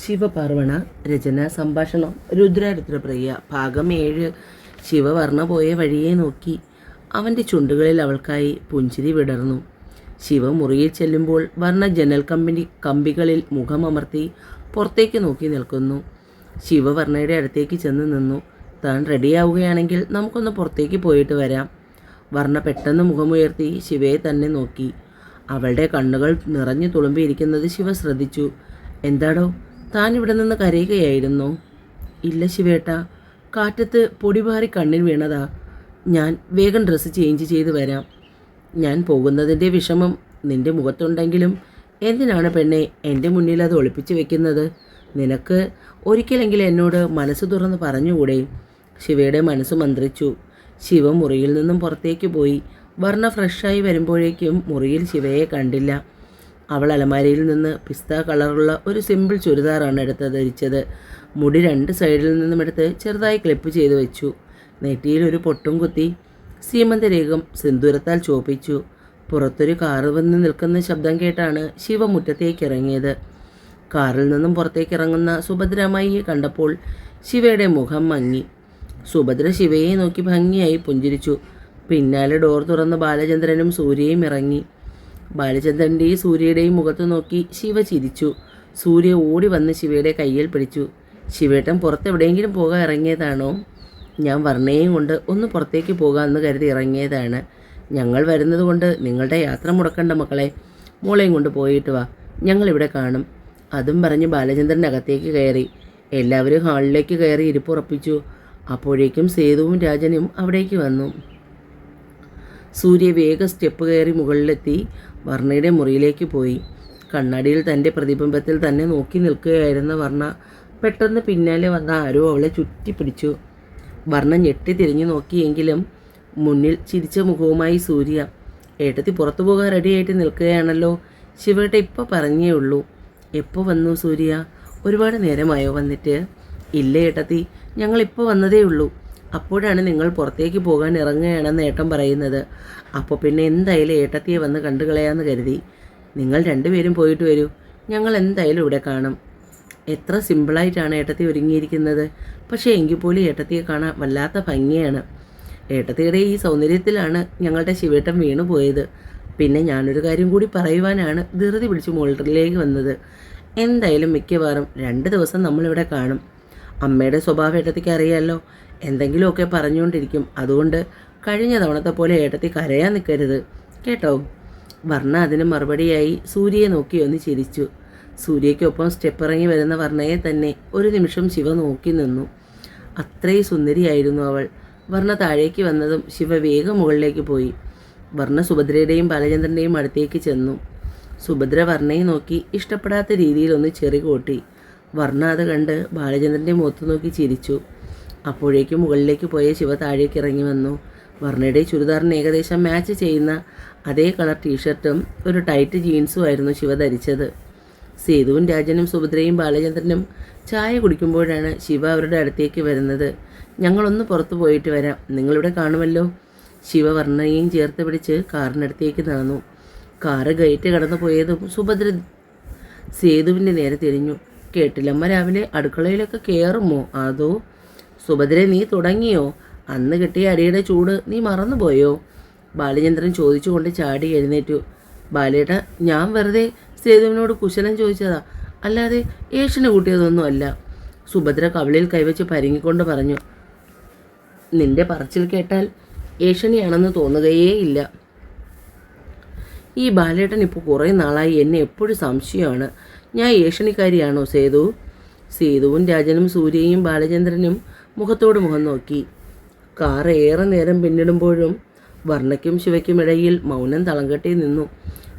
ശിവപാർവണ രചന സംഭാഷണം രുദ്രരുദ്രപ്രിയ ഭാഗം 7. ശിവവർണ്ണ പോയ വഴിയെ നോക്കി അവൻ്റെ ചുണ്ടുകളിൽ അവൾക്കായി പുഞ്ചിരി വിടർന്നു. ശിവ മുറിയിൽ ചെല്ലുമ്പോൾ വർണ്ണ ജനൽ കമ്പികളിൽ മുഖമമർത്തി പുറത്തേക്ക് നോക്കി നിൽക്കുന്നു. ശിവവർണ്ണയുടെ അടുത്തേക്ക് ചെന്ന് നിന്നു. താൻ റെഡിയാവുകയാണെങ്കിൽ നമുക്കൊന്ന് പുറത്തേക്ക് പോയിട്ട് വരാം. വർണ്ണ പെട്ടെന്ന് മുഖമുയർത്തി ശിവയെ തന്നെ നോക്കി. അവളുടെ കണ്ണുകൾ നിറഞ്ഞു തുളുമ്പിയിരിക്കുന്നത് ശിവ ശ്രദ്ധിച്ചു. എന്താടോ, താൻ ഇവിടെ നിന്ന് കരയുകയായിരുന്നോ? ഇല്ല ശിവേട്ടാ, കാറ്റത്ത് പൊടിപാറി കണ്ണിൽ വീണതാ. ഞാൻ വേഗം ഡ്രസ്സ് ചേഞ്ച് ചെയ്ത് വരാം. ഞാൻ പോകുന്നതിൻ്റെ വിഷമം നിൻ്റെ മുഖത്തുണ്ടെങ്കിലും എന്തിനാണ് പെണ്ണെ എൻ്റെ മുന്നിൽ അത് ഒളിപ്പിച്ച് വെക്കുന്നത്? നിനക്ക് ഒരിക്കലെങ്കിലും എന്നോട് മനസ്സ് തുറന്ന് പറഞ്ഞുകൂടെ? ശിവയുടെ മനസ്സ് മന്ത്രിച്ചു. ശിവ മുറിയിൽ നിന്നും പുറത്തേക്ക് പോയി. വർണ്ണ ഫ്രഷായി വരുമ്പോഴേക്കും മുറിയിൽ ശിവയെ കണ്ടില്ല. അവൾ അലമാരയിൽ നിന്ന് പിസ്ത കളറുള്ള ഒരു സിമ്പിൾ ചുരിദാറാണ് ധരിച്ചത്. മുടി 2 സൈഡിൽ നിന്നും എടുത്ത് ചെറുതായി ക്ലിപ്പ് ചെയ്ത് വെച്ചു. നെറ്റിയിൽ ഒരു പൊട്ടും കുത്തി സീമന്തരേഖം സിന്ദൂരത്താൽ ചോപ്പിച്ചു. പുറത്തൊരു കാറ് വന്ന് നിൽക്കുന്ന ശബ്ദം കേട്ടാണ് ശിവ മുറ്റത്തേക്ക് ഇറങ്ങിയത്. കാറിൽ നിന്നും പുറത്തേക്ക് ഇറങ്ങുന്ന സുഭദ്രമ്മയെ കണ്ടപ്പോൾ ശിവയുടെ മുഖം മങ്ങി. സുഭദ്ര ശിവയെ നോക്കി ഭംഗിയായി പുഞ്ചിരിച്ചു. പിന്നാലെ ഡോർ തുറന്ന് ബാലചന്ദ്രനും സൂര്യയും ഇറങ്ങി. ബാലചന്ദ്രൻ്റെയും സൂര്യയുടെയും മുഖത്ത് നോക്കി ശിവ ചിരിച്ചു. സൂര്യ ഓടി വന്ന് ശിവയുടെ കയ്യിൽ പിടിച്ചു. ശിവേട്ടൻ പുറത്തെവിടെയെങ്കിലും പോകാൻ ഇറങ്ങിയതാണോ? ഞാൻ വർണ്ണയും കൊണ്ട് ഒന്ന് പുറത്തേക്ക് പോകാമെന്ന് കരുതി ഇറങ്ങിയതാണ്. ഞങ്ങൾ വരുന്നത് കൊണ്ട് നിങ്ങളുടെ യാത്ര മുടക്കണ്ട മക്കളെ. മോളെയും കൊണ്ട് പോയിട്ട് വാ, ഞങ്ങളിവിടെ കാണും. അതും പറഞ്ഞ് ബാലചന്ദ്രൻ അകത്തേക്ക് കയറി. എല്ലാവരും ഹാളിലേക്ക് കയറി ഇരിപ്പുറപ്പിച്ചു. അപ്പോഴേക്കും സേതുവും രാജനും അവിടേക്ക് വന്നു. സൂര്യ വേഗം സ്റ്റെപ്പ് കയറി മുകളിലെത്തി വർണ്ണയുടെ മുറിയിലേക്ക് പോയി. കണ്ണാടിയിൽ തൻ്റെ പ്രതിബിംബത്തിൽ തന്നെ നോക്കി നിൽക്കുകയായിരുന്ന വർണ്ണ പെട്ടെന്ന് പിന്നാലെ വന്ന ആരോ അവളെ ചുറ്റിപ്പിടിച്ചു. വർണ്ണ ഞെട്ടി തിരിഞ്ഞു നോക്കിയെങ്കിലും മുന്നിൽ ചിരിച്ച മുഖവുമായി സൂര്യ. ഏട്ടത്തി പുറത്തു പോകാൻ റെഡിയായിട്ട് നിൽക്കുകയാണല്ലോ. ശിവേട്ട ഇപ്പോൾ പറഞ്ഞേ ഉള്ളൂ. എപ്പോൾ വന്നു സൂര്യ? ഒരുപാട് നേരമായോ വന്നിട്ട്? ഇല്ല ഏട്ടത്തി, ഞങ്ങളിപ്പോൾ വന്നതേ ഉള്ളൂ. അപ്പോഴാണ് നിങ്ങൾ പുറത്തേക്ക് പോകാൻ ഇറങ്ങുകയാണെന്ന് ഏട്ടൻ പറയുന്നത്. അപ്പോൾ പിന്നെ എന്തായാലും ഏട്ടത്തിയെ വന്ന് കണ്ടു കളയാമെന്ന് കരുതി. നിങ്ങൾ 2 പേരും പോയിട്ട് വരൂ, ഞങ്ങൾ എന്തായാലും ഇവിടെ കാണും. എത്ര സിമ്പിളായിട്ടാണ് ഏട്ടത്തി ഒരുങ്ങിയിരിക്കുന്നത്. പക്ഷേ എങ്കിൽ പോലും ഏട്ടത്തിയെ കാണാൻ വല്ലാത്ത ഭംഗിയാണ്. ഏട്ടത്തിയുടെ ഈ സൗന്ദര്യത്തിലാണ് ഞങ്ങളുടെ ശിവേട്ടൻ വീണു പോയത്. പിന്നെ ഞാനൊരു കാര്യം കൂടി പറയുവാനാണ് ധൃതി പിടിച്ച് മോൾട്ടറിലേക്ക് വന്നത്. എന്തായാലും മിക്കവാറും 2 ദിവസം നമ്മളിവിടെ കാണും. അമ്മയുടെ സ്വഭാവം ഏട്ടത്തിക്ക് അറിയാമല്ലോ, എന്തെങ്കിലുമൊക്കെ പറഞ്ഞുകൊണ്ടിരിക്കും. അതുകൊണ്ട് കഴിഞ്ഞ തവണത്തെ പോലെ ഏട്ടത്തി കരയാൻ നിൽക്കരുത് കേട്ടോ. വർണ്ണ അതിന് മറുപടിയായി സൂര്യയെ നോക്കി ഒന്ന് ചിരിച്ചു. സൂര്യയ്ക്കൊപ്പം സ്റ്റെപ്പ് ഇറങ്ങി വരുന്ന വർണ്ണയെ തന്നെ ഒരു നിമിഷം ശിവ നോക്കി നിന്നു. അത്രയും സുന്ദരിയായിരുന്നു അവൾ. വർണ്ണ താഴേക്ക് വന്നതും ശിവ വേഗം മുകളിലേക്ക് പോയി. വർണ്ണ സുഭദ്രയുടെയും ബാലചന്ദ്രൻ്റെയും അടുത്തേക്ക് ചെന്നു. സുഭദ്ര വർണ്ണയെ നോക്കി ഇഷ്ടപ്പെടാത്ത രീതിയിൽ ഒന്ന് ചെറി കൂട്ടി. വർണ്ണ അത് കണ്ട് ബാലചന്ദ്രൻ്റെ മുഖത്ത് നോക്കി ചിരിച്ചു. അപ്പോഴേക്കും മുകളിലേക്ക് പോയ ശിവ താഴേക്ക് ഇറങ്ങി വന്നു. വർണ്ണയുടെ ചുരിദാറിന് ഏകദേശം മാച്ച് ചെയ്യുന്ന അതേ കളർ ടീഷർട്ടും ഒരു ടൈറ്റ് ജീൻസുമായിരുന്നു ശിവ ധരിച്ചത്. സേതുവും രാജനും സുഭദ്രയും ബാലചന്ദ്രനും ചായ കുടിക്കുമ്പോഴാണ് ശിവ അവരുടെ അടുത്തേക്ക് വരുന്നത്. ഞങ്ങളൊന്ന് പുറത്തു പോയിട്ട് വരാം, നിങ്ങളിവിടെ കാണുമല്ലോ. ശിവ വർണ്ണയെയും ചേർത്ത് പിടിച്ച് കാറിനടുത്തേക്ക് നടന്നു. കാറ് ഗേറ്റ് കടന്നു പോയതും സുഭദ്ര സേതുവിൻ്റെ നേരെ തിരിഞ്ഞു. കേട്ടില്ലമ്മ രാവിലെ അടുക്കളയിലൊക്കെ കയറുമോ? അതോ? സുഭദ്ര, നീ തുടങ്ങിയോ? അന്ന് കിട്ടിയ അടിയുടെ ചൂട് നീ മറന്നുപോയോ? ബാലചന്ദ്രൻ ചോദിച്ചുകൊണ്ട് ചാടി എഴുന്നേറ്റു. ബാലേട്ട, ഞാൻ വെറുതെ സേതുവിനോട് കുശലം ചോദിച്ചതാ, അല്ലാതെ ഏഷ്യന് കൂട്ടിയതൊന്നും അല്ല. സുഭദ്ര കവിളിൽ കൈവച്ച് പരിങ്ങിക്കൊണ്ട് പറഞ്ഞു. നിന്റെ പറച്ചിൽ കേട്ടാൽ ഏഷ്യണിയാണെന്ന് തോന്നുകയേ ഇല്ല. ഈ ബാലേട്ടൻ ഇപ്പോൾ കുറേ നാളായി എന്നെ എപ്പോഴും സംശയമാണ്. ഞാൻ ഏഷ്യണിക്കാരിയാണോ സേതു? സേതുവും രാജനും സൂര്യയും ബാലചന്ദ്രനും മുഖത്തോട് മുഖം നോക്കി. കാർ ഏറെ നേരം പിന്നിടുമ്പോഴും വർണ്ണയ്ക്കും ശിവയ്ക്കും ഇടയിൽ മൗനം തളം കെട്ടി നിന്നു.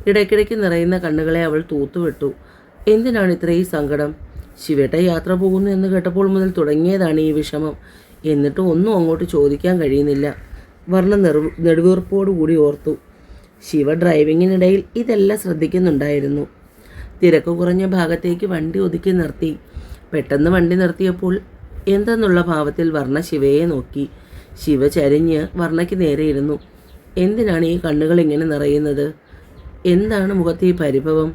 ഇടയ്ക്കിടയ്ക്ക് നിറയുന്ന കണ്ണുകളെ അവൾ തൂത്തുവിട്ടു. എന്തിനാണ് ഇത്രയും സങ്കടം? ശിവേട്ട യാത്ര പോകുന്നു എന്ന് കേട്ടപ്പോൾ മുതൽ തുടങ്ങിയതാണ് ഈ വിഷമം. എന്നിട്ട് ഒന്നും അങ്ങോട്ട് ചോദിക്കാൻ കഴിയുന്നില്ല. വർണ്ണ നെടുവീർപ്പോടുകൂടി ഓർത്തു. ശിവ ഡ്രൈവിങ്ങിനിടയിൽ ഇതെല്ലാം ശ്രദ്ധിക്കുന്നുണ്ടായിരുന്നു. തിരക്ക് കുറഞ്ഞ ഭാഗത്തേക്ക് വണ്ടി ഒതുക്കി നിർത്തി. പെട്ടെന്ന് വണ്ടി നിർത്തിയപ്പോൾ എന്തെന്നുള്ള ഭാവത്തിൽ വർണ്ണ ശിവയെ നോക്കി. ശിവ ചരിഞ്ഞ് വർണ്ണയ്ക്ക് നേരെ ഇരുന്നു. എന്തിനാണ് ഈ കണ്ണുകൾ ഇങ്ങനെ നിറയുന്നത്? എന്താണ് മുഖത്ത് ഈ പരിഭവം?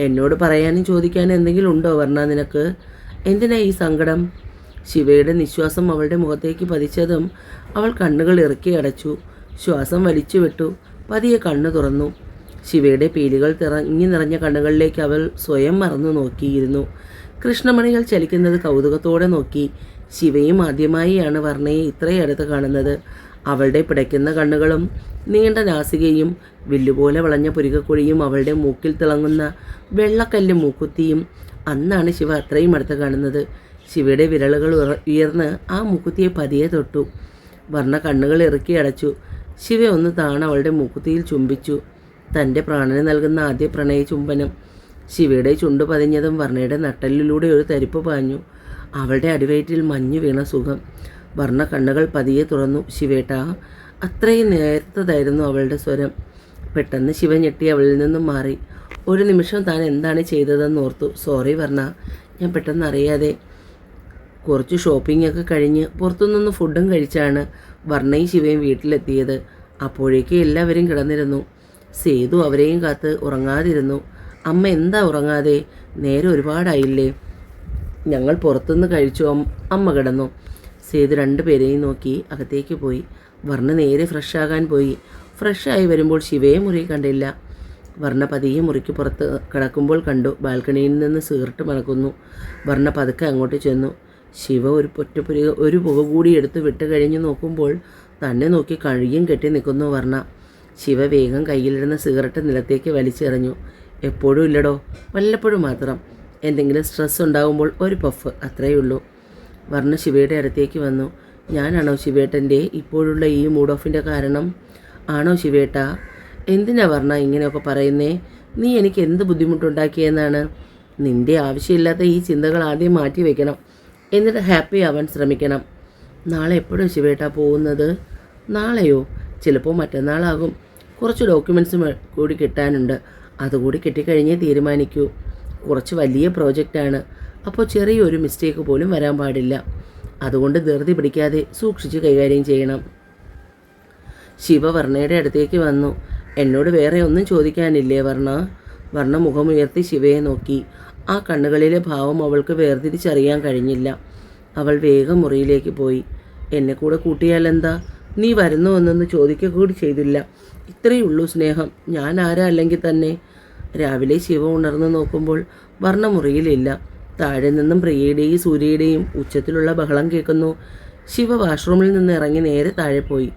എന്നോട് പറയാനും ചോദിക്കാനും എന്തെങ്കിലും ഉണ്ടോ വർണ്ണ നിനക്ക്? എന്തിനാ ഈ സങ്കടം? ശിവയുടെ നിശ്വാസം അവളുടെ മുഖത്തേക്ക് പതിച്ചതും അവൾ കണ്ണുകൾ ഇറുക്കി അടച്ചു. ശ്വാസം വലിച്ചു വിട്ടു. പതിയെ കണ്ണു തുറന്നു. ശിവയുടെ പീലികൾ തിറങ്ങി നിറഞ്ഞ കണ്ണുകളിലേക്ക് അവൾ സ്വയം മറന്നു നോക്കിയിരുന്നു. കൃഷ്ണമണികൾ ചലിക്കുന്നത് കൗതുകത്തോടെ നോക്കി. ശിവയും ആദ്യമായിയാണ് വർണ്ണയെ ഇത്രയും അടുത്ത് കാണുന്നത്. അവളുടെ പിടയ്ക്കുന്ന കണ്ണുകളും നീണ്ട നാസികയും വില്ലുപോലെ വളഞ്ഞ പുരികക്കുഴിയും അവളുടെ മൂക്കിൽ തിളങ്ങുന്ന വെള്ളക്കല്ല് മൂക്കുത്തിയും. അന്നാണ് ശിവ അത്രയും അടുത്ത് കാണുന്നത്. ശിവയുടെ വിരലുകൾ ഉയർന്ന് ആ മൂക്കുത്തിയെ പതിയെ തൊട്ടു. വർണ്ണ കണ്ണുകൾ ഇറുക്കി അടച്ചു. ശിവ ഒന്ന് താണ അവളുടെ മൂക്കുത്തിയിൽ ചുംബിച്ചു. തൻ്റെ പ്രാണന് നൽകുന്ന ആദ്യ പ്രണയ ചുംബനം. ശിവയുടെ ചുണ്ടു പതിഞ്ഞതും വർണ്ണയുടെ നട്ടലിലൂടെ ഒരു തരിപ്പ് പാഞ്ഞു. അവളുടെ അടിവയറ്റിൽ മഞ്ഞു വീണ സുഖം. വർണ്ണ കണ്ണുകൾ പതിയെ തുറന്നു. ശിവേട്ടാ. അത്രയും നേരത്തതായിരുന്നു അവളുടെ സ്വരം. പെട്ടെന്ന് ശിവ ഞെട്ടി അവളിൽ നിന്നും മാറി. ഒരു നിമിഷം താൻ എന്താണ് ചെയ്തതെന്ന് ഓർത്തു. സോറി വർണ്ണ, ഞാൻ പെട്ടെന്ന് അറിയാതെ. കുറച്ച് ഷോപ്പിംഗ് ഒക്കെ കഴിഞ്ഞ് പുറത്തുനിന്ന് ഫുഡും കഴിച്ചാണ് വർണ്ണയും ശിവയും വീട്ടിലെത്തിയത്. അപ്പോഴേക്ക് എല്ലാവരും കിടന്നിരുന്നു. സേതു അവരെയും കാത്ത് ഉറങ്ങാതിരുന്നു. അമ്മ എന്താ ഉറങ്ങാതെ? നേരെ ഒരുപാടായില്ലേ? ഞങ്ങൾ പുറത്തുനിന്ന് കഴിച്ചു, അമ്മ കിടന്നു. സേതു രണ്ടുപേരെയും നോക്കി അകത്തേക്ക് പോയി. വർണ്ണ നേരെ ഫ്രഷാകാൻ പോയി. ഫ്രഷായി വരുമ്പോൾ ശിവയെ മുറി കണ്ടില്ല. വർണ്ണ പതിയെ മുറിക്ക് പുറത്ത് കിടക്കുമ്പോൾ കണ്ടു ബാൽക്കണിയിൽ നിന്ന് സിഗരറ്റ് മണക്കുന്നു. വർണ്ണ പതുക്കെ അങ്ങോട്ട് ചെന്നു. ശിവ ഒരു പുക കൂടി എടുത്ത് വിട്ട് കഴിഞ്ഞ് നോക്കുമ്പോൾ തന്നെ നോക്കി കഴുകിയും കെട്ടി നിൽക്കുന്നു വർണ്ണ. ശിവ വേഗം കയ്യിലിരുന്ന സിഗരറ്റ് നിലത്തേക്ക് വലിച്ചെറിഞ്ഞു. എപ്പോഴും ഇല്ലടോ, വല്ലപ്പോഴും മാത്രം. എന്തെങ്കിലും സ്ട്രെസ് ഉണ്ടാകുമ്പോൾ ഒരു പഫ്, അത്രയേ ഉള്ളൂ. വർണ്ണ ശിവയുടെ അടുത്തേക്ക് വന്നു. ഞാനാണോ ശിവേട്ടൻ്റെ ഇപ്പോഴുള്ള ഈ മൂഡ് ഓഫിൻ്റെ കാരണം? ആണോ ശിവേട്ടാ? എന്തിനാ വർണ്ണ ഇങ്ങനെയൊക്കെ പറയുന്നേ? നീ എനിക്ക് എന്ത് ബുദ്ധിമുട്ടുണ്ടാക്കിയെന്നാണ്? നിൻ്റെ ആവശ്യമില്ലാത്ത ഈ ചിന്തകൾ ആദ്യം മാറ്റി വയ്ക്കണം. എന്നിട്ട് ഹാപ്പി ആവാൻ ശ്രമിക്കണം. നാളെ എപ്പോഴും ശിവേട്ടാ പോകുന്നത്? നാളെയോ? ചിലപ്പോൾ മറ്റന്നാളാകും. കുറച്ച് ഡോക്യുമെൻറ്റ്സും കൂടി കിട്ടാനുണ്ട്. അതുകൂടി കിട്ടിക്കഴിഞ്ഞേ തീരുമാനിക്കൂ. കുറച്ച് വലിയ പ്രോജക്റ്റാണ്. അപ്പോൾ ചെറിയൊരു മിസ്റ്റേക്ക് പോലും വരാൻ പാടില്ല. അതുകൊണ്ട് ധൃതി പിടിക്കാതെ സൂക്ഷിച്ച് കൈകാര്യം ചെയ്യണം. ശിവ വർണ്ണയുടെ അടുത്തേക്ക് വന്നു. എന്നോട് വേറെ ഒന്നും ചോദിക്കാനില്ലേ വർണ്ണ? വർണ്ണ മുഖമുയർത്തി ശിവയെ നോക്കി. ആ കണ്ണുകളിലെ ഭാവം അവൾക്ക് വേർതിരിച്ചറിയാൻ കഴിഞ്ഞില്ല. അവൾ വേഗം മുറിയിലേക്ക് പോയി. എന്നെ കൂടെ കൂട്ടിയാലെന്താ? നീ വരുന്നോ എന്നൊന്ന് ചോദിക്കുക കൂടി ചെയ്തില്ല. ഇത്രയേ ഉള്ളൂ സ്നേഹം. ഞാൻ ആരാ അല്ലെങ്കിൽ തന്നെ? രാവിലെ ശിവ ഉണർന്നു നോക്കുമ്പോൾ വർണ്ണ മുറിയിലില്ല. താഴെ നിന്നും പ്രിയയുടെയും സൂര്യയുടെയും ഉച്ചത്തിലുള്ള ബഹളം കേൾക്കുന്നു. ശിവ വാഷ്റൂമിൽ നിന്ന് ഇറങ്ങി നേരെ താഴെ പോയി.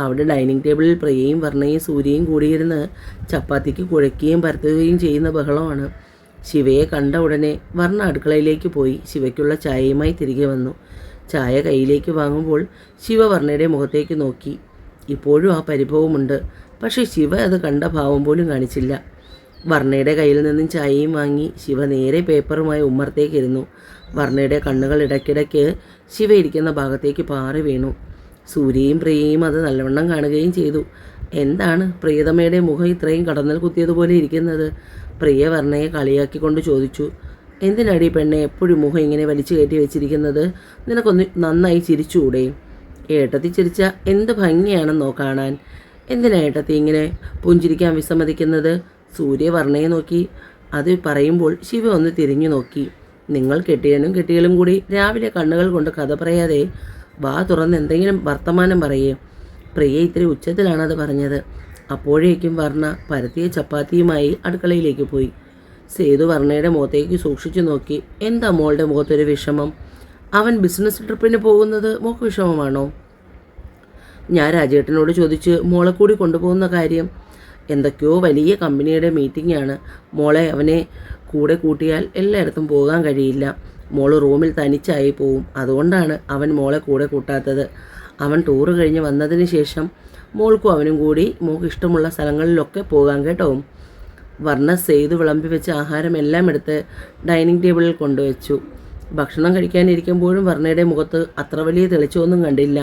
അവിടെ ഡൈനിങ് ടേബിളിൽ പ്രിയയും വർണ്ണയും സൂര്യയും കൂടിയിരുന്ന് ചപ്പാത്തിക്ക് കുഴയ്ക്കുകയും പരത്തുകയും ചെയ്യുന്ന ബഹളമാണ്. ശിവയെ കണ്ട ഉടനെ വർണ്ണ അടുക്കളയിലേക്ക് പോയി ശിവയ്ക്കുള്ള ചായയുമായി തിരികെ വന്നു. ചായ കയ്യിലേക്ക് വാങ്ങുമ്പോൾ ശിവ വർണ്ണയുടെ മുഖത്തേക്ക് നോക്കി. ഇപ്പോഴും ആ പരിഭവമുണ്ട്. പക്ഷേ ശിവ അത് കണ്ട ഭാവം പോലും കാണിച്ചില്ല. വർണ്ണയുടെ കയ്യിൽ നിന്നും ചായയും വാങ്ങി ശിവ നേരെ പേപ്പറുമായി ഉമ്മറത്തേക്കിരുന്നു. വർണ്ണയുടെ കണ്ണുകൾ ഇടയ്ക്കിടയ്ക്ക് ശിവ ഇരിക്കുന്ന ഭാഗത്തേക്ക് പാറി വീണു. സൂര്യയും പ്രിയയും അത് നല്ലവണ്ണം കാണുകയും ചെയ്തു. എന്താണ് പ്രിയതമയുടെ മുഖം ഇത്രയും കടന്നൽ കുത്തിയതുപോലെ ഇരിക്കുന്നത്? പ്രിയ വർണ്ണയെ കളിയാക്കിക്കൊണ്ട് ചോദിച്ചു. എന്തിനാടി പെണ്ണെ എപ്പോഴും മുഖം ഇങ്ങനെ വലിച്ചു കയറ്റി വെച്ചിരിക്കുന്നത്? നിനക്കൊന്ന് നന്നായി ചിരിച്ചുകൂടെ? ഏട്ടത്തി ചിരിച്ച എന്ത് ഭംഗിയാണെന്നോ കാണാൻ. എന്തിനാ ഏട്ടത്തി ഇങ്ങനെ പുഞ്ചിരിക്കാൻ വിസമ്മതിക്കുന്നത്? സൂര്യ വർണ്ണയെ നോക്കി. അത് പറയുമ്പോൾ ശിവ ഒന്ന് തിരിഞ്ഞു നോക്കി. നിങ്ങൾ കെട്ടിയനും കൂടി രാവിലെ കണ്ണുകൾ കൊണ്ട് കഥ പറയാതെ വാ തുറന്ന് എന്തെങ്കിലും വർത്തമാനം പറയേ. പ്രിയ ഇത്തിരി ഉച്ചത്തിലാണ് അത് പറഞ്ഞത്. അപ്പോഴേക്കും വർണ്ണ പരത്തിയ ചപ്പാത്തിയുമായി അടുക്കളയിലേക്ക് പോയി. സേതു വർണ്ണയുടെ മുഖത്തേക്ക് സൂക്ഷിച്ചു നോക്കി. എന്താ മോളുടെ മുഖത്തൊരു വിഷമം? അവൻ ബിസിനസ് ട്രിപ്പിന് പോകുന്നത് മോൾക്ക് വിഷമമാണോ? ഞാൻ രാജേട്ടനോട് ചോദിച്ച് മോളെ കൂടി കൊണ്ടുപോകുന്ന കാര്യം. എന്തൊക്കെയോ വലിയ കമ്പനിയുടെ മീറ്റിംഗ് ആണ്. മോളെ അവനെ കൂടെ കൂട്ടിയാൽ എല്ലായിടത്തും പോകാൻ കഴിയില്ല. മോള് റൂമിൽ തനിച്ചായി പോവും. അതുകൊണ്ടാണ് അവൻ മോളെ കൂടെ കൂട്ടാത്തത്. അവൻ ടൂറ് കഴിഞ്ഞ് വന്നതിന് ശേഷം മോൾക്കും അവനും കൂടി മോൾക്ക് ഇഷ്ടമുള്ള സ്ഥലങ്ങളിലൊക്കെ പോകാൻ കേട്ടോ. വർണ്ണ സേതു വിളമ്പി വെച്ച ആഹാരമെല്ലാം എടുത്ത് ഡൈനിങ് ടേബിളിൽ കൊണ്ടുവച്ചു. ഭക്ഷണം കഴിക്കാനിരിക്കുമ്പോഴും വർണ്ണയുടെ മുഖത്ത് അത്ര വലിയ തെളിച്ചമൊന്നും കണ്ടില്ല.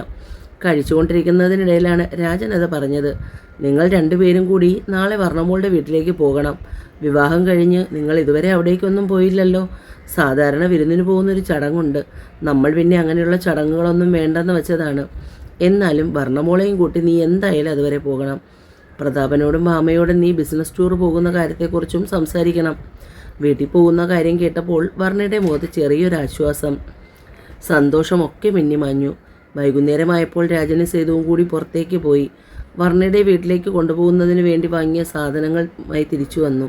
കഴിച്ചുകൊണ്ടിരിക്കുന്നതിനിടയിലാണ് രാജൻ അത് പറഞ്ഞത്. നിങ്ങൾ രണ്ടുപേരും കൂടി നാളെ വർണ്ണമോളുടെ വീട്ടിലേക്ക് പോകണം. വിവാഹം കഴിഞ്ഞ് നിങ്ങൾ ഇതുവരെ അവിടേക്കൊന്നും പോയില്ലല്ലോ. സാധാരണ വിരുന്നിന് പോകുന്നൊരു ചടങ്ങുണ്ട്. നമ്മൾ പിന്നെ അങ്ങനെയുള്ള ചടങ്ങുകളൊന്നും വേണ്ടെന്ന് വെച്ചതാണ്. എന്നാലും വർണ്ണമോളെയും കൂട്ടി നീ എന്തായാലും അതുവരെ പോകണം. പ്രതാപനോടും മാമയോടും നീ ബിസിനസ് ടൂർ പോകുന്ന കാര്യത്തെക്കുറിച്ചും സംസാരിക്കണം. വീട്ടിൽ പോകുന്ന കാര്യം കേട്ടപ്പോൾ വർണ്ണയുടെ മുഖത്ത് ചെറിയൊരാശ്വാസം, സന്തോഷമൊക്കെ മിന്നിമാഞ്ഞു. വൈകുന്നേരമായപ്പോൾ രാജനും സേതുവും കൂടി പുറത്തേക്ക് പോയി. വർണ്ണയുടെ വീട്ടിലേക്ക് കൊണ്ടുപോകുന്നതിന് വേണ്ടി വാങ്ങിയ സാധനങ്ങളുമായി തിരിച്ചു വന്നു.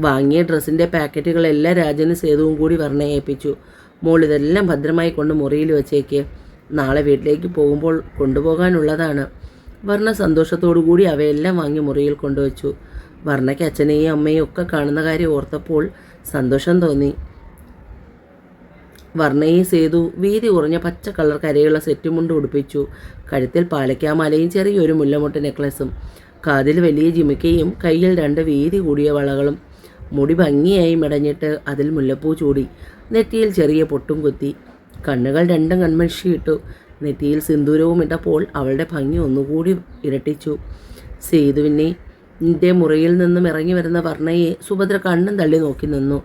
വാങ്ങിയ ഡ്രസ്സിൻ്റെ പാക്കറ്റുകളെല്ലാം രാജനും സേതുവും കൂടി വർണ്ണയെ ഏൽപ്പിച്ചു. മോൾ ഇതെല്ലാം ഭദ്രമായി കൊണ്ട് മുറിയിൽ വെച്ചേക്ക്, നാളെ വീട്ടിലേക്ക് പോകുമ്പോൾ കൊണ്ടുപോകാനുള്ളതാണ്. വർണ്ണ സന്തോഷത്തോടു കൂടി അവയെല്ലാം വാങ്ങി മുറിയിൽ കൊണ്ടുവച്ചു. വർണ്ണയ്ക്ക് അച്ഛനെയും അമ്മയും ഒക്കെ കാണുന്ന കാര്യം ഓർത്തപ്പോൾ സന്തോഷം തോന്നി. വർണ്ണയെ സേതു വീതി കുറഞ്ഞ പച്ച കളർ കരയുള്ള സെറ്റുമുണ്ട് ഉടുപ്പിച്ചു. കഴുത്തിൽ പാലക്കാമാലയും ചെറിയൊരു മുല്ലമൊട്ട് നെക്ലസും, കാതിൽ വലിയ ജിമിക്കയും കയ്യിൽ 2 വീതി കൂടിയ വളകളും. മുടി ഭംഗിയായി മെടഞ്ഞിട്ട് അതിൽ മുല്ലപ്പൂ ചൂടി. നെറ്റിയിൽ ചെറിയ പൊട്ടും കുത്തി. കണ്ണുകൾ 2 കൺമഷി ഇട്ടു. നെറ്റിയിൽ സിന്ദൂരവും ഇട്ടപ്പോൾ അവളുടെ ഭംഗി ഒന്നുകൂടി ഇരട്ടിച്ചു. സേതുവിൻ്റെ മുറിയിൽ നിന്നും ഇറങ്ങി വരുന്ന വർണ്ണയെ സുഭദ്ര കണ്ണും തള്ളി നോക്കി നിന്നു.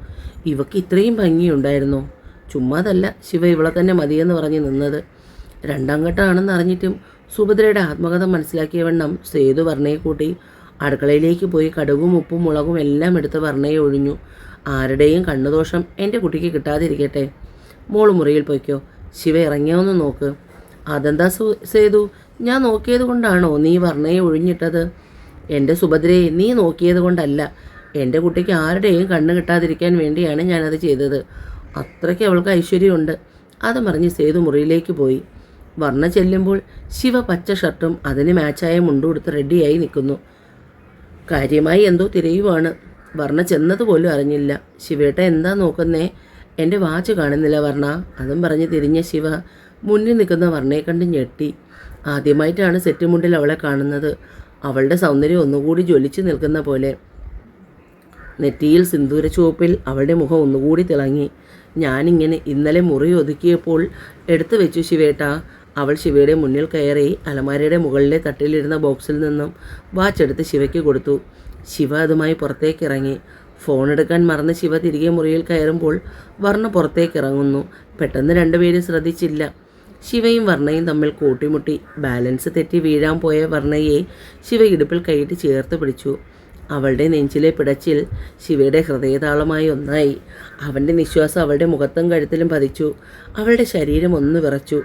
ഇവക്ക് ഇത്രയും ഭംഗിയുണ്ടായിരുന്നോ? ചുമ്മാതല്ല ശിവ ഇവളെ തന്നെ മതിയെന്ന് പറഞ്ഞ് നിന്നത്. 2ാം ഘട്ടമാണെന്ന് അറിഞ്ഞിട്ടും സുഭദ്രയുടെ ആത്മകഥ മനസ്സിലാക്കിയ വണ്ണം സേതു വർണ്ണയെ കൂട്ടി അടുക്കളയിലേക്ക് പോയി കടുകും ഉപ്പും മുളകും എല്ലാം എടുത്ത് വർണ്ണയെ ഒഴിഞ്ഞു. ആരുടെയും കണ്ണുദോഷം എൻ്റെ കുട്ടിക്ക് കിട്ടാതിരിക്കട്ടെ. മോള് മുറിയിൽ പോയിക്കോ. ശിവ ഇറങ്ങിയോന്ന് നോക്ക്. അതെന്താ സേതു, ഞാൻ നോക്കിയത് കൊണ്ടാണോ നീ വർണ്ണയെ ഒഴിഞ്ഞിട്ടത്? എൻ്റെ സുഭദ്രയെ നീ നോക്കിയത് കൊണ്ടല്ല, എൻ്റെ കുട്ടിക്ക് ആരുടെയും കണ്ണ് കിട്ടാതിരിക്കാൻ വേണ്ടിയാണ് ഞാനത് ചെയ്തത്. അത്രയ്ക്ക് അവൾക്ക് ഐശ്വര്യമുണ്ട്. അത് പറഞ്ഞ് സേതു മുറിയിലേക്ക് പോയി. വർണ്ണ ചെല്ലുമ്പോൾ ശിവ പച്ച ഷർട്ടും അതിന് മാച്ചായ മുണ്ടും റെഡിയായി നിൽക്കുന്നു. കാര്യമായി എന്തോ തിരയുവാണ്. വർണ്ണ ചെന്നതുപോലും അറിഞ്ഞില്ല. ശിവേട്ട എന്താ നോക്കുന്നേ? എൻ്റെ വാച്ച് കാണുന്നില്ല വർണ്ണ. അതും പറഞ്ഞ് തിരിഞ്ഞ ശിവ മുന്നിൽ നിൽക്കുന്ന വർണ്ണയെ കണ്ട് ഞെട്ടി. ആദ്യമായിട്ടാണ് സെറ്റ് മുണ്ടിൽ അവളെ കാണുന്നത്. അവളുടെ സൗന്ദര്യം ഒന്നുകൂടി ജ്വലിച്ചു നിൽക്കുന്ന പോലെ. നെറ്റിയിൽ സിന്ദൂര ചുവപ്പിൽ അവളുടെ മുഖം ഒന്നുകൂടി തിളങ്ങി. ഞാനിങ്ങനെ ഇന്നലെ മുറി ഒതുക്കിയപ്പോൾ എടുത്തു വെച്ചു ശിവേട്ട. അവൾ ശിവയുടെ മുന്നിൽ കയറി അലമാരയുടെ മുകളിലെ തട്ടിലിരുന്ന ബോക്സിൽ നിന്നും വാച്ച് എടുത്ത് ശിവയ്ക്ക് കൊടുത്തു. ശിവ അതുമായി പുറത്തേക്ക് ഇറങ്ങി. ഫോൺ എടുക്കാൻ മറന്ന് ശിവ തിരികെ മുറിയിൽ കയറുമ്പോൾ വർണ്ണ പുറത്തേക്ക് ഇറങ്ങുന്നു. പെട്ടെന്ന് 2 പേരും ശ്രദ്ധിച്ചില്ല. ശിവയും വർണ്ണയും തമ്മിൽ കൂട്ടിമുട്ടി. ബാലൻസ് തെറ്റി വീഴാൻ പോയ വർണ്ണയെ ശിവ ഇടുപ്പിൽ കൈയിട്ട് ചേർത്ത് പിടിച്ചു. അവളുടെ നെഞ്ചിലെ പിടച്ചിൽ ശിവയുടെ ഹൃദയതാളമായി ഒന്നായി. അവൻ്റെ നിശ്വാസം അവളുടെ മുഖത്തും കഴുത്തിലും പതിച്ചു. അവളുടെ ശരീരം ഒന്ന് വിറച്ചു.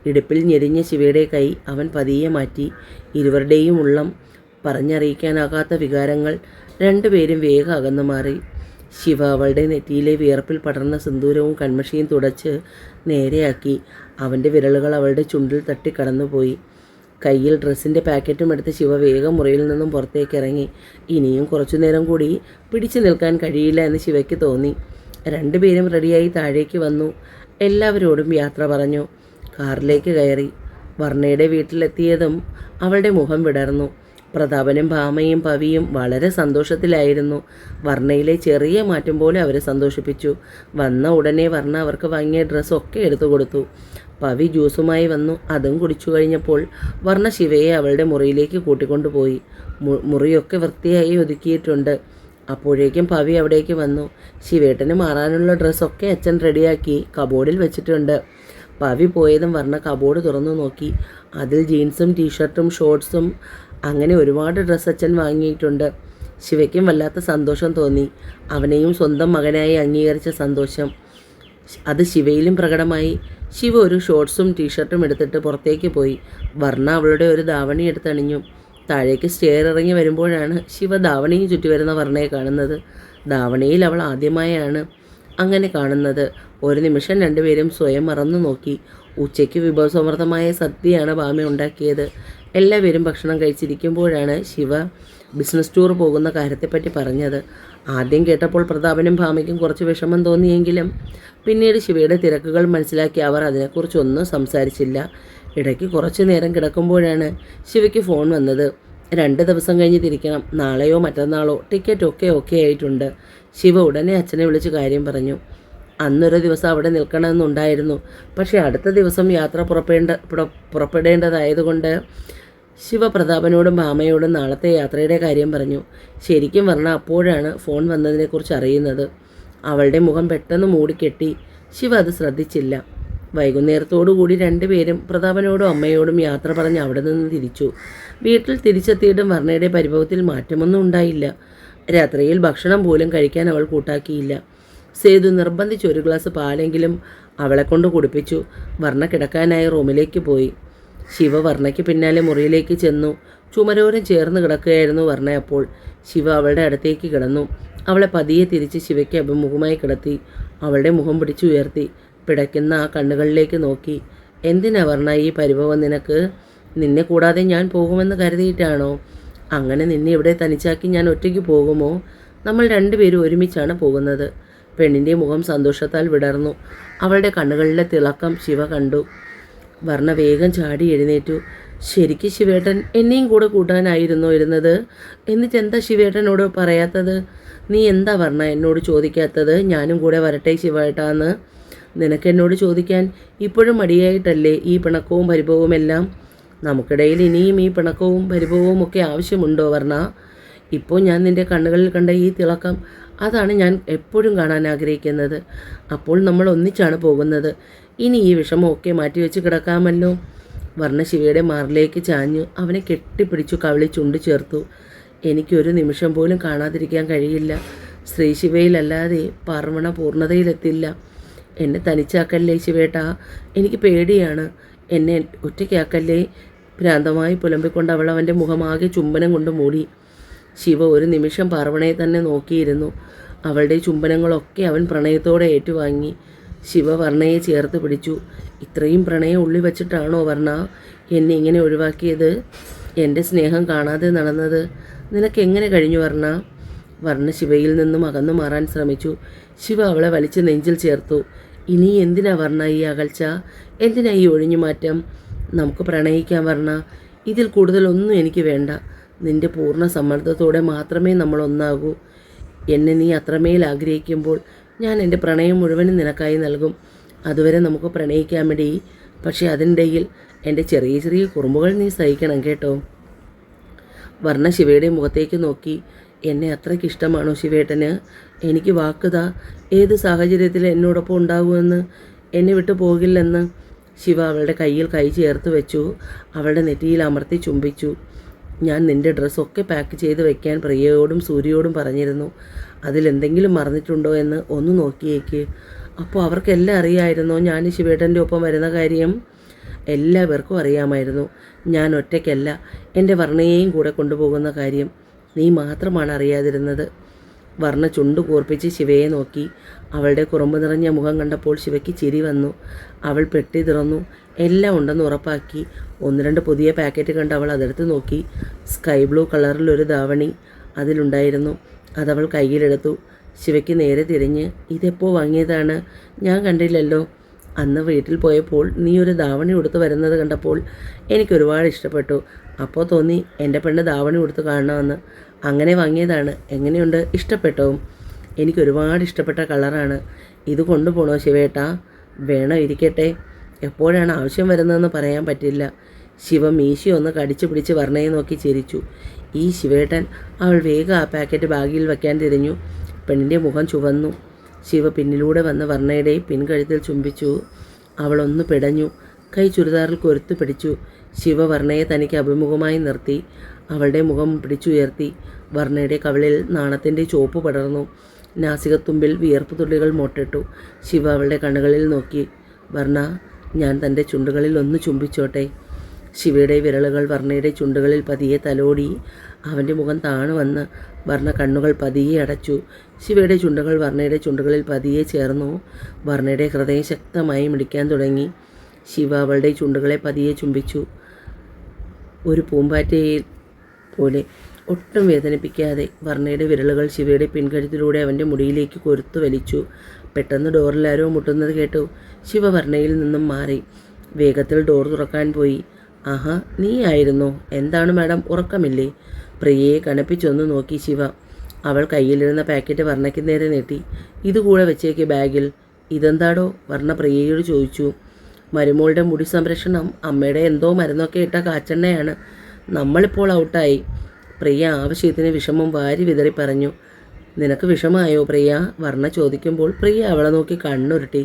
ഇടുപ്പിൽ ഞെരിഞ്ഞ ശിവയുടെ കൈ അവൻ പതിയെ മാറ്റി. ഇരുവരുടെയും ഉള്ളം പറഞ്ഞറിയിക്കാനാകാത്ത വികാരങ്ങൾ. 2 പേരും വേഗം അകന്നു മാറി. ശിവ അവളുടെ നെറ്റിയിലെ വിയർപ്പിൽ പടർന്ന സിന്ദൂരവും കൺമഷിയും തുടച്ച് നേരെയാക്കി. അവൻ്റെ വിരലുകൾ അവളുടെ ചുണ്ടിൽ തട്ടി കടന്നുപോയി. കയ്യിൽ ഡ്രസ്സിൻ്റെ പാക്കറ്റും എടുത്ത് ശിവ വേഗം മുറിയിൽ നിന്നും പുറത്തേക്ക് ഇറങ്ങി. ഇനിയും കുറച്ചു നേരം കൂടി പിടിച്ചു നിൽക്കാൻ കഴിയില്ല എന്ന് ശിവയ്ക്ക് തോന്നി. 2 പേരും റെഡിയായി താഴേക്ക് വന്നു. എല്ലാവരോടും യാത്ര പറഞ്ഞു. കാറിലേക്ക് കയറി. വർണ്ണയുടെ വീട്ടിലെത്തിയതും അവളുടെ മുഖം വിടർന്നു. പ്രതാപനും ഭാമയും പവിയും വളരെ സന്തോഷത്തിലായിരുന്നു. വർണ്ണയിലെ ചെറിയ മാറ്റം പോലെ അവരെ സന്തോഷിപ്പിച്ചു. വന്ന ഉടനെ വർണ്ണ അവർക്ക് വാങ്ങിയ ഡ്രസ്സൊക്കെ എടുത്തു കൊടുത്തു. പവി ജ്യൂസുമായി വന്നു. അതും കുടിച്ചു കഴിഞ്ഞപ്പോൾ വർണ്ണ ശിവയെ അവളുടെ മുറിയിലേക്ക് കൂട്ടിക്കൊണ്ടുപോയി. മുറിയൊക്കെ വൃത്തിയായി ഒതുക്കിയിട്ടുണ്ട്. അപ്പോഴേക്കും പവി അവിടേക്ക് വന്നു. ശിവേട്ടന് മാറാനുള്ള ഡ്രസ്സൊക്കെ അച്ഛൻ റെഡിയാക്കി കബോർഡിൽ വെച്ചിട്ടുണ്ട്. പവി പോയതും വർണ്ണ കബോർഡ് തുറന്നു നോക്കി. അതിൽ ജീൻസും ടീഷർട്ടും ഷോർട്ട്സും അങ്ങനെ ഒരുപാട് ഡ്രസ്സ് അച്ഛൻ വാങ്ങിയിട്ടുണ്ട്. ശിവയ്ക്കും വല്ലാത്ത സന്തോഷം തോന്നി. അവനെയും സ്വന്തം മകനായി അംഗീകരിച്ച സന്തോഷം അത് ശിവയിലും പ്രകടമായി. ശിവ ഒരു ഷോർട്ട്സും ടീഷർട്ടും എടുത്തിട്ട് പുറത്തേക്ക് പോയി. വർണ്ണ അവളുടെ ഒരു ധാവണി എടുത്തണിഞ്ഞു. താഴേക്ക് സ്റ്റെയർ ഇറങ്ങി വരുമ്പോഴാണ് ശിവ ധാവണിയും ചുറ്റി വരുന്ന വർണ്ണയെ കാണുന്നത്. ധാവണിയിൽ അവൾ ആദ്യമായാണ് അങ്ങനെ കാണുന്നത്. ഒരു നിമിഷം 2 പേരും സ്വയം മറന്നു നോക്കി. ഉച്ചയ്ക്ക് വിഭവസമൃദ്ധമായ സദ്യയാണ് ഭാമ ഉണ്ടാക്കിയത്. എല്ലാവരും ഭക്ഷണം കഴിച്ചിരിക്കുമ്പോഴാണ് ശിവ ബിസിനസ് ടൂർ പോകുന്ന കാര്യത്തെപ്പറ്റി പറഞ്ഞത്. ആദ്യം കേട്ടപ്പോൾ പ്രതാപനും ഭാമയ്ക്കും കുറച്ച് വിഷമം തോന്നിയെങ്കിലും പിന്നീട് ശിവയുടെ തിരക്കുകൾ മനസ്സിലാക്കി അവർ അതിനെക്കുറിച്ചൊന്നും സംസാരിച്ചില്ല. ഇടയ്ക്ക് കുറച്ചു നേരം കിടക്കുമ്പോഴാണ് ശിവയ്ക്ക് ഫോൺ വന്നത്. 2 ദിവസം കഴിഞ്ഞ് തിരിക്കണം. നാളെയോ മറ്റന്നാളോ ടിക്കറ്റൊക്കെ ഓക്കെ ആയിട്ടുണ്ട്. ശിവ ഉടനെ അച്ഛനെ വിളിച്ച് കാര്യം പറഞ്ഞു. അന്നൊരു ദിവസം അവിടെ നിൽക്കണമെന്നുണ്ടായിരുന്നു. പക്ഷേ അടുത്ത ദിവസം യാത്ര പുറപ്പെടേണ്ടതായതുകൊണ്ട് ശിവ പ്രതാപനോടും ഭാമയോടും നാളത്തെ യാത്രയുടെ കാര്യം പറഞ്ഞു. ശരിക്കും പറഞ്ഞാൽ അപ്പോഴാണ് ഫോൺ വന്നതിനെക്കുറിച്ച് അറിയുന്നത്. അവളുടെ മുഖം പെട്ടെന്ന് മൂടിക്കെട്ടി. ശിവ അത് ശ്രദ്ധിച്ചില്ല. വൈകുന്നേരത്തോടുകൂടി 2 പേരും പ്രതാപനോടും അമ്മയോടും യാത്ര പറഞ്ഞ് അവിടെ നിന്ന് തിരിച്ചു. വീട്ടിൽ തിരിച്ചെത്തിയിട്ടും വർണ്ണയുടെ പരിഭവത്തിൽ മാറ്റമൊന്നും ഉണ്ടായില്ല. രാത്രിയിൽ ഭക്ഷണം പോലും കഴിക്കാൻ അവൾ കൂട്ടാക്കിയില്ല. സേതു നിർബന്ധിച്ച് ഒരു ഗ്ലാസ് പാലെങ്കിലും അവളെ കൊണ്ട് കുടിപ്പിച്ചു. വർണ്ണ കിടക്കാനായി റൂമിലേക്ക് പോയി. ശിവ വർണ്ണയ്ക്ക് പിന്നാലെ മുറിയിലേക്ക് ചെന്നു. ചുമരോരം ചേർന്ന് കിടക്കുകയായിരുന്നു വർണ്ണ. അപ്പോൾ ശിവ അവളുടെ അടുത്തേക്ക് കിടന്നു. അവളെ പതിയെ തിരിച്ച് ശിവയ്ക്ക് അഭിമുഖമായി കിടത്തി. അവളുടെ മുഖം പിടിച്ചുയർത്തി പിടയ്ക്കുന്ന ആ കണ്ണുകളിലേക്ക് നോക്കി. എന്തിനാ വർണ്ണ ഈ പരിഭവം നിനക്ക്? നിന്നെ കൂടാതെ ഞാൻ പോകുമെന്ന് കരുതിയിട്ടാണോ? അങ്ങനെ നിന്നെ ഇവിടെ തനിച്ചാക്കി ഞാൻ ഒറ്റയ്ക്ക് പോകുമോ? നമ്മൾ രണ്ടുപേരും ഒരുമിച്ചാണ് പോകുന്നത്. പെണ്ണിൻ്റെ മുഖം സന്തോഷത്താൽ വിടർന്നു. അവളുടെ കണ്ണുകളിലെ തിളക്കം ശിവ കണ്ടു. വർണ്ണ വേഗം ചാടി എഴുന്നേറ്റു. ശരിക്കും ശിവേട്ടൻ എന്നെയും കൂടെ കൂട്ടാനായിരുന്നോ ഇരുന്നത്? എന്നിട്ടെന്താ ശിവേട്ടനോട് പറയാത്തത്? നീ എന്താ വർണ്ണ എന്നോട് ചോദിക്കാത്തത്? ഞാനും കൂടെ വരട്ടെ ശിവേട്ടാന്ന്? നിനക്കെന്നോട് ചോദിക്കാൻ ഇപ്പോഴും മടിയായിട്ടല്ലേ ഈ പിണക്കവും പരിഭവവും എല്ലാം? നമുക്കിടയിൽ ഇനിയും ഈ പിണക്കവും പരിഭവവും ഒക്കെ ആവശ്യമുണ്ടോ വർണ്ണ? ഇപ്പോൾ ഞാൻ നിൻ്റെ കണ്ണുകളിൽ കണ്ട ഈ തിളക്കം, അതാണ് ഞാൻ എപ്പോഴും കാണാൻ ആഗ്രഹിക്കുന്നത്. അപ്പോൾ നമ്മൾ ഒന്നിച്ചാണ് പോകുന്നത്. ഇനി ഈ വിഷമമൊക്കെ മാറ്റിവെച്ച് കിടക്കാമല്ലോ. വർണ്ണ ശിവയുടെ മാറിലേക്ക് ചാഞ്ഞു അവനെ കെട്ടിപ്പിടിച്ചു കവിളി ചുണ്ട് ചേർത്തു. എനിക്കൊരു നിമിഷം പോലും കാണാതിരിക്കാൻ കഴിയില്ല. ശ്രീ ശിവയിലല്ലാതെ പാർവണ പൂർണ്ണതയിലെത്തില്ല. എന്നെ തനിച്ചാക്കല്ലേ ശിവേട്ടാ, എനിക്ക് പേടിയാണ്. എന്നെ ഒറ്റയ്ക്കാക്കല്ലേ. ഭ്രാന്തമായി പുലമ്പിക്കൊണ്ട് അവൾ അവൻ്റെ മുഖമാകെ ചുംബനം കൊണ്ട് മൂടി. ശിവ ഒരു നിമിഷം പാർവണയെ തന്നെ നോക്കിയിരുന്നു. അവളുടെ ചുംബനങ്ങളൊക്കെ അവൻ പ്രണയത്തോടെ ഏറ്റുവാങ്ങി. ശിവ വർണ്ണയെ ചേർത്ത് പിടിച്ചു. ഇത്രയും പ്രണയം ഉള്ളി വച്ചിട്ടാണോ വർണ്ണ എന്നെ ഇങ്ങനെ ഒഴിവാക്കിയത്? എൻ്റെ സ്നേഹം കാണാതെ നടന്നത് നിനക്കെങ്ങനെ കഴിഞ്ഞു വർണ്ണ? വർണ്ണ ശിവയിൽ നിന്നും അകന്നു മാറാൻ ശ്രമിച്ചു. ശിവ അവളെ വലിച്ച് നെഞ്ചിൽ ചേർത്തു. ഇനി എന്തിനാ വർണ്ണ ഈ അകൽച്ച? എന്തിനാ ഈ ഒഴിഞ്ഞുമാറ്റം? നമുക്ക് പ്രണയിക്കാൻ വർണ്ണ. ഇതിൽ കൂടുതലൊന്നും എനിക്ക് വേണ്ട. നിൻ്റെ പൂർണ്ണ സമ്മർദ്ദത്തോടെ മാത്രമേ നമ്മൾ ഒന്നാകൂ. എന്നെ നീ അത്രമേൽ ആഗ്രഹിക്കുമ്പോൾ ഞാൻ എൻ്റെ പ്രണയം മുഴുവനും നിനക്കായി നൽകും. അതുവരെ നമുക്ക് പ്രണയിക്കാമെടി. പക്ഷേ അതിനിടയിൽ എൻ്റെ ചെറിയ ചെറിയ കുറുമ്പുകൾ നീ സഹിക്കണം കേട്ടോ. വർണ്ണ ശിവയുടെ മുഖത്തേക്ക് നോക്കി. എന്നെ അത്രയ്ക്ക് ഇഷ്ടമാണോ ശിവേട്ടന്? എനിക്ക് വാക്കുതാ, ഏത് സാഹചര്യത്തിൽ എന്നോടൊപ്പം ഉണ്ടാകുമെന്ന്, എന്നെ വിട്ടു പോകില്ലെന്ന്. ശിവ അവളുടെ കയ്യിൽ കൈ ചേർത്ത് വെച്ചു. അവളുടെ നെറ്റിയിൽ അമർത്തി ചുംബിച്ചു. ഞാൻ നിൻ്റെ ഡ്രസ്സൊക്കെ പാക്ക് ചെയ്ത് വെക്കാൻ പ്രിയയോടും സൂര്യയോടും പറഞ്ഞിരുന്നു. അതിലെന്തെങ്കിലും മറന്നിട്ടുണ്ടോ എന്ന് ഒന്ന് നോക്കിയേക്ക്. അപ്പോൾ അവർക്കെല്ലാം അറിയാമായിരുന്നോ ഞാൻ ശിവേട്ടൻ്റെ ഒപ്പം വരുന്ന കാര്യം? എല്ലാവർക്കും അറിയാമായിരുന്നു. ഞാൻ ഒറ്റയ്ക്കല്ല, എൻ്റെ വർണ്ണയെയും കൂടെ കൊണ്ടുപോകുന്ന കാര്യം. നീ മാത്രമാണ് അറിയാതിരുന്നത്. വർണ്ണ ചുണ്ടു കൂർപ്പിച്ച് ശിവയെ നോക്കി. അവളുടെ കുറുമ്പ് നിറഞ്ഞ മുഖം കണ്ടപ്പോൾ ശിവയ്ക്ക് ചിരി വന്നു. അവൾ പെട്ടി തുറന്നു. എല്ലാം ഉണ്ടെന്ന് ഉറപ്പാക്കി. 1-2 പുതിയ പാക്കറ്റ് കണ്ട് അവൾ അതെടുത്ത് നോക്കി. സ്കൈ ബ്ലൂ കളറിലൊരു ധാവണി അതിലുണ്ടായിരുന്നു. അതവൾ കയ്യിലെടുത്തു. ശിവയ്ക്ക് നേരെ തിരിഞ്ഞ്, ഇതെപ്പോൾ വാങ്ങിയതാണ്? ഞാൻ കണ്ടില്ലല്ലോ. അന്ന് വീട്ടിൽ പോയപ്പോൾ നീ ഒരു ധാവണി ഉടുത്ത് വരുന്നത് കണ്ടപ്പോൾ എനിക്കൊരുപാട് ഇഷ്ടപ്പെട്ടു. അപ്പോൾ തോന്നി എൻ്റെ പെണ്ണ് ധാവണി ഉടുത്ത് കാണണമെന്ന്. അങ്ങനെ വാങ്ങിയതാണ്. എങ്ങനെയുണ്ട്? ഇഷ്ടപ്പെട്ടോ? എനിക്കൊരുപാട് ഇഷ്ടപ്പെട്ട കളറാണ്. ഇത് കൊണ്ടുപോകണോ ശിവേട്ടാ? വേണം, ഇരിക്കട്ടെ. എപ്പോഴാണ് ആവശ്യം വരുന്നതെന്ന് പറയാൻ പറ്റില്ല. ശിവ മീശി ഒന്ന് കടിച്ചു പിടിച്ച് വർണ്ണയെ നോക്കി ചിരിച്ചു. ഈ ശിവേട്ടൻ. അവൾ വേഗം ആ പാക്കറ്റ് ബാഗിൽ വയ്ക്കാൻ തിരിഞ്ഞു. പെണ്ണിൻ്റെ മുഖം ചുവന്നു. ശിവ പിന്നിലൂടെ വന്ന് വർണ്ണയുടെ പിൻകഴുത്തിൽ ചുംബിച്ചു. അവളൊന്ന് പിടഞ്ഞു. കൈ ചുരിദാറിൽ കൊരുത്തു പിടിച്ചു. ശിവ വർണ്ണയെ തനിക്ക് അഭിമുഖമായി നിർത്തി. അവളുടെ മുഖം പിടിച്ചുയർത്തി. വർണ്ണയുടെ കവിളിൽ നാണത്തിൻ്റെ ചോപ്പ് പടർന്നു. നാസികത്തുമ്പിൽ വിയർപ്പ് തുള്ളികൾ മൊട്ടിട്ടു. ശിവ അവളുടെ കണ്ണുകളിൽ നോക്കി. വർണ്ണ, ഞാൻ തൻ്റെ ചുണ്ടുകളിൽ ഒന്ന് ചുംബിച്ചോട്ടെ? ശിവയുടെ വിരലുകൾ വർണ്ണയുടെ ചുണ്ടുകളിൽ പതിയെ തലോടി. അവൻ്റെ മുഖം താണു വന്ന് വർണ്ണ കണ്ണുകൾ പതിയെ അടച്ചു. ശിവയുടെ ചുണ്ടുകൾ വർണ്ണയുടെ ചുണ്ടുകളിൽ പതിയെ ചേർന്നു. വർണ്ണയുടെ ഹൃദയം ശക്തമായി മിടിക്കാൻ തുടങ്ങി. ശിവ അവളുടെ ചുണ്ടുകളെ പതിയെ ചുംബിച്ചു. ഒരു പൂമ്പാറ്റയെ പോലെ ഒട്ടും വേദനിപ്പിക്കാതെ വർണ്ണയുടെ വിരലുകൾ ശിവയുടെ പിൻകഴുത്തിലൂടെ അവൻ്റെ മുടിയിലേക്ക് കൊരുത്തു വലിച്ചു. പെട്ടെന്ന് ഡോറിൽ ആരോ മുട്ടുന്നത് കേട്ടു. ശിവ വർണ്ണയിൽ നിന്നും മാറി വേഗത്തിൽ ഡോർ തുറക്കാൻ പോയി. ആഹാ, നീ ആയിരുന്നോ? എന്താണ് മാഡം, ഉറക്കമില്ലേ? പ്രിയയെ കണപ്പിച്ചൊന്ന് നോക്കി ശിവ. അവൾ കയ്യിലിരുന്ന പാക്കറ്റ് വർണ്ണയ്ക്ക് നേരെ നീട്ടി. ഇതുകൂടെ വെച്ചേക്ക് ബാഗിൽ. ഇതെന്താടോ? വർണ്ണ പ്രിയയോട് ചോദിച്ചു. മരുമോളുടെ മുടി സംരക്ഷണം. അമ്മയുടെ എന്തോ മരുന്നൊക്കെ ഇട്ട കാച്ചെണ്ണയാണ്. നമ്മളിപ്പോൾ ഔട്ടായി. പ്രിയ ആവശ്യത്തിന് വിഷമം വാരി വിതറി പറഞ്ഞു. നിനക്ക് വിഷമായോ പ്രിയ? വർണ്ണ ചോദിക്കുമ്പോൾ പ്രിയ അവളെ നോക്കി കണ്ണുരുട്ടി.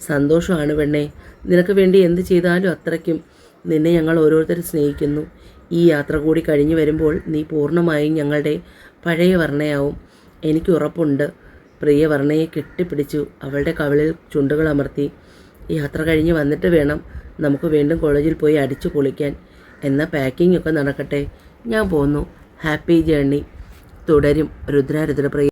സന്തോഷമാണ് പെണ്ണേ. നിനക്ക് വേണ്ടി എന്ത് ചെയ്താലും അത്രയ്ക്കും. നിന്നെ ഞങ്ങൾ ഓരോരുത്തരും സ്നേഹിക്കുന്നു. ഈ യാത്ര കൂടി കഴിഞ്ഞു വരുമ്പോൾ നീ പൂർണ്ണമായും ഞങ്ങളുടെ പഴയ വർണ്ണയാവും, എനിക്ക് ഉറപ്പുണ്ട്. പ്രിയ വർണ്ണയെ കെട്ടിപ്പിടിച്ചു അവളുടെ കവിളിൽ ചുണ്ടുകൾ അമർത്തി. യാത്ര കഴിഞ്ഞ് വന്നിട്ട് വേണം നമുക്ക് വീണ്ടും കോളേജിൽ പോയി അടിച്ചു പൊളിക്കാൻ. എന്നാൽ പാക്കിംഗ് ഒക്കെ നടക്കട്ടെ, ഞാൻ പോന്നു. Happy journey. തുടരും രുദ്രാരുദ്രപ്രിയ.